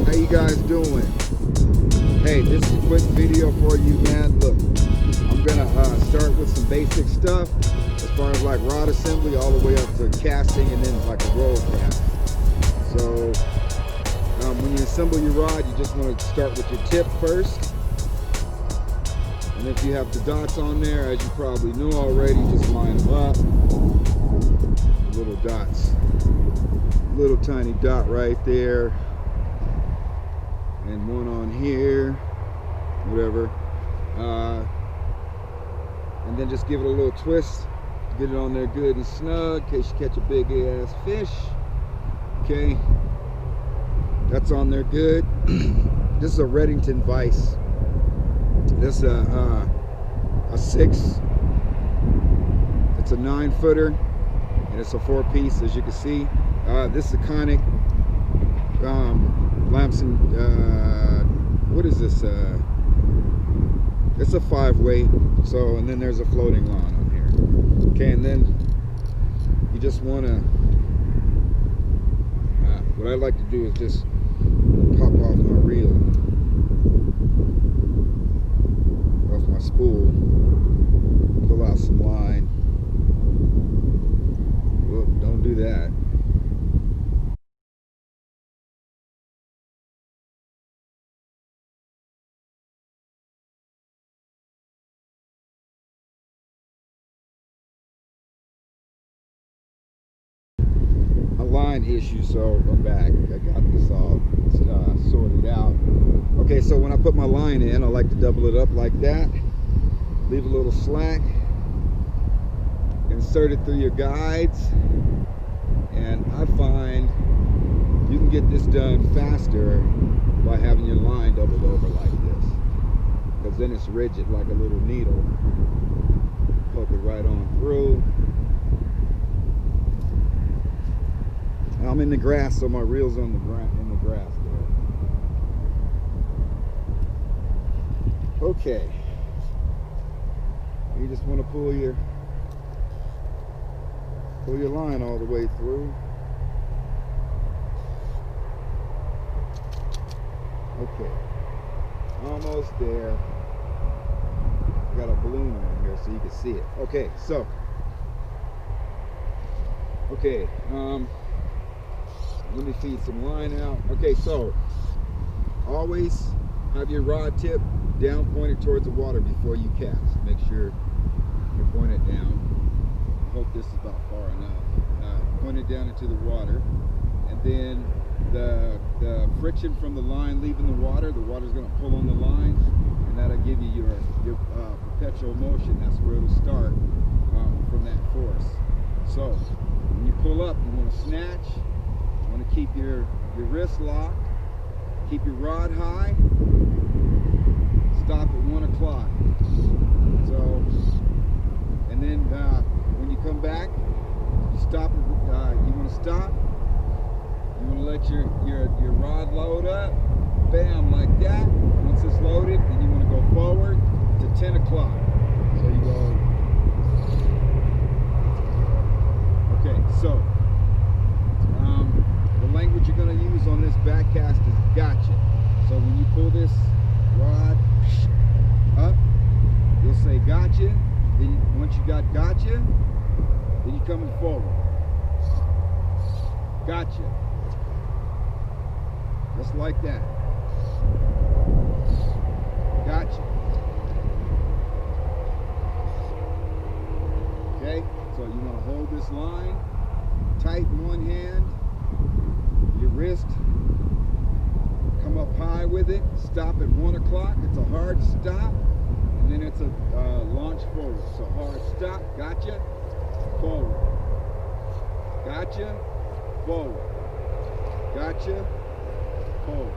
How you guys doing? Hey, this is a quick video for you, man. Look, I'm gonna start with some basic stuff as far as like rod assembly all the way up to casting and then like a roll cast. So when you assemble your rod, you just want to start with your tip first. And if you have the dots on there, as you probably know already, just line them up. Little dots. Little tiny dot right there. And one on here. Whatever. And then just give it a little twist. Get it on there good and snug in case you catch a big ass fish. Okay. That's on there good. This is a Reddington vise. This is a 6. It's a 9-footer, and it's a 4-piece, as you can see. This is a conic Lamson. What is this? It's a 5-weight. So, and then there's a floating line on here. Okay, and then you just want to. What I like to do is just pop off my reel. My spool, pull out some line. Whoop, don't do that. A line issue, so I'm back. I got this all sorted out. Okay, so when I put my line in, I like to double it up like that. Leave a little slack. Insert it through your guides. And I find you can get this done faster by having your line doubled over like this. Because then it's rigid like a little needle. Poke it right on through. I'm in the grass, so my reel's on the in the grass there. Okay. You just want to pull your line all the way through. Okay. Almost there. I got a balloon on here so you can see it. Okay, so. Okay. Let me feed some line out. Okay, so always have your rod tip down pointed towards the water before you cast. Make sure you point it down. I hope this is about far enough. Point it down into the water, and then the friction from the line leaving the water's going to pull on the line, and that'll give you your perpetual motion. That's where it'll start from that force. So when you pull up, you want to snatch. You want to keep your wrist locked. Keep your rod high. Stop at 1 o'clock. So, and then when you come back, you stop. You want to stop. You want to let your rod load up. Bam, like that. Once it's loaded, then you want to go forward to 10 o'clock. So you go. Okay, so the language you're going to use on this back cast is gotcha. So when you pull this rod up, you'll say gotcha. Then once you got gotcha, then you're coming forward. Gotcha. Just like that. Gotcha. Okay, so you want to hold this line tight in one hand, your wrist, come up high with it, stop at 1 o'clock. It's a hard stop, and then it's a launch forward. So hard stop, gotcha, forward, gotcha, forward, gotcha, forward.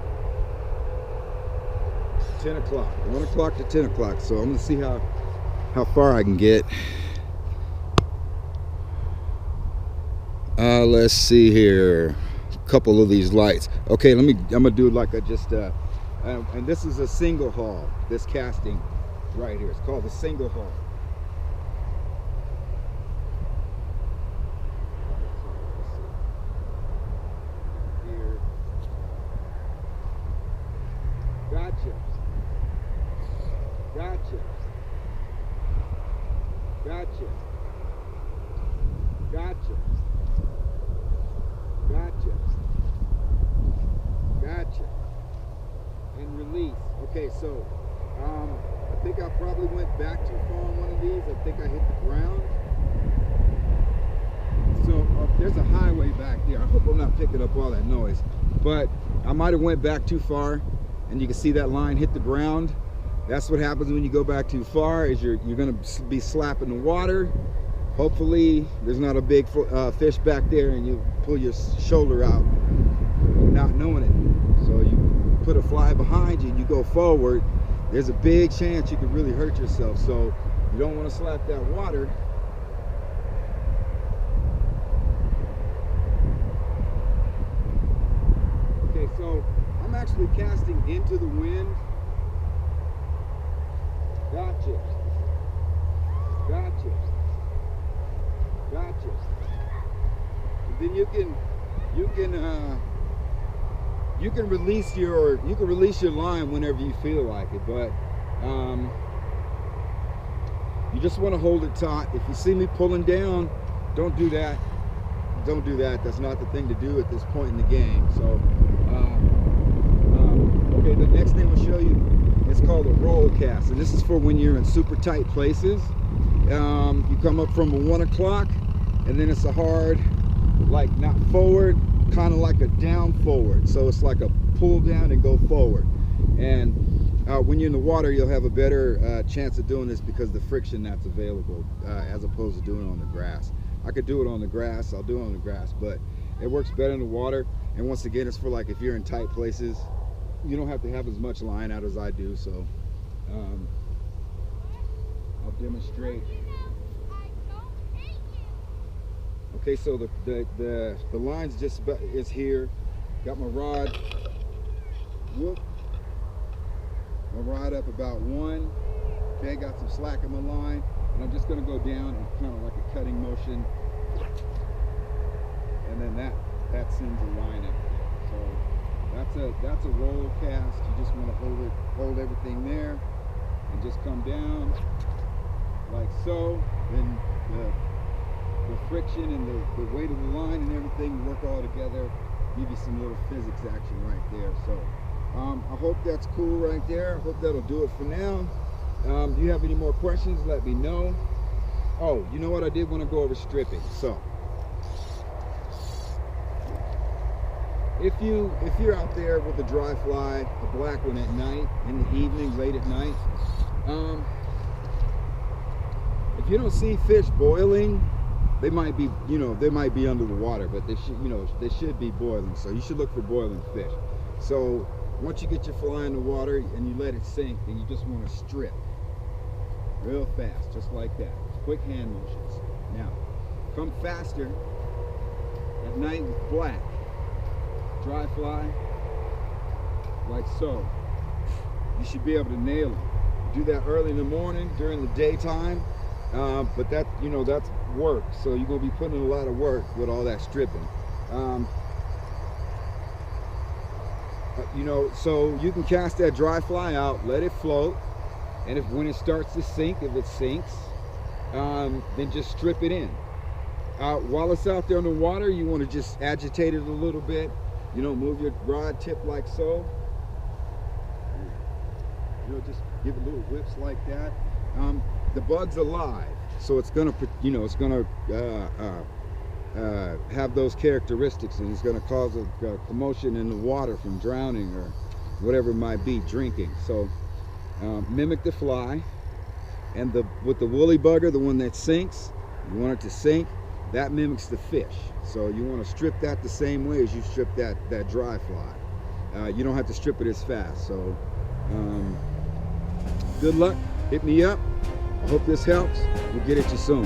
10 o'clock, 1 o'clock to 10 o'clock. So I'm gonna see how far I can get. Let's see here. A couple of these lights. Okay, I'm gonna do it like I just and this is a single haul. This casting right here. It's called a single haul. Gotcha. Gotcha. Gotcha. Gotcha. Gotcha. And release. Okay, so I think I probably went back too far on one of these. I think I hit the ground. So there's a highway back there. I hope I'm not picking up all that noise. But I might have went back too far, and you can see that line hit the ground. That's what happens when you go back too far, is you're going to be slapping the water. Hopefully there's not a big fish back there and you pull your shoulder out not knowing it. So you put a fly behind you and you go forward, there's a big chance you could really hurt yourself. So you don't want to slap that water. Okay, so I'm actually casting into the wind. Gotcha. Gotcha. Gotcha. And then you can release your line whenever you feel like it, but you just want to hold it taut. If you see me pulling down, don't do that. Don't do that. That's not the thing to do at this point in the game. So okay, the next thing we'll show you is called a roll cast, and this is for when you're in super tight places. You come up from a 1 o'clock, and then it's a hard, like not forward, kind of like a down forward. So it's like a pull down and go forward. And when you're in the water, you'll have a better chance of doing this because the friction that's available, as opposed to doing it on the grass. I could do it on the grass, I'll do it on the grass, but it works better in the water. And once again, it's for like if you're in tight places, you don't have to have as much line out as I do. So I'll demonstrate. Okay, so the line's just about, is here. Got my rod. Whoop. My rod up about 1. Okay, got some slack in my line, and I'm just gonna go down and kind of like a cutting motion, and then that sends a line up there. So that's a roll cast. You just want to hold everything there, and just come down like so. Then the friction and the weight of the line and everything work all together, give you some little physics action right there. So I hope that's cool right there. I hope that'll do it for now. Do you have any more questions? Let me know. Oh, you know what? I did want to go over stripping. So if you're out there with a dry fly, a black one at night, in the evening, late at night, if you don't see fish boiling, they might be, they might be under the water, but they should be boiling. So you should look for boiling fish. So once you get your fly in the water and you let it sink, then you just want to strip real fast, just like that. Quick hand motions. Now, come faster at night with black. Dry fly, like so. You should be able to nail them. Do that early in the morning, during the daytime. But that, that's work. So you're gonna be putting in a lot of work with all that stripping. So you can cast that dry fly out, let it float, and when it starts to sink, if it sinks, then just strip it in. While it's out there in the water, you want to just agitate it a little bit. Move your rod tip like so. Just give it little whips like that. The bug's alive, so it's gonna, have those characteristics, and it's gonna cause a commotion in the water from drowning or whatever it might be, drinking. So mimic the fly, and with the woolly bugger, the one that sinks, you want it to sink. That mimics the fish. So you want to strip that the same way as you strip that dry fly. You don't have to strip it as fast. So good luck. Hit me up. I hope this helps. We'll get at you soon.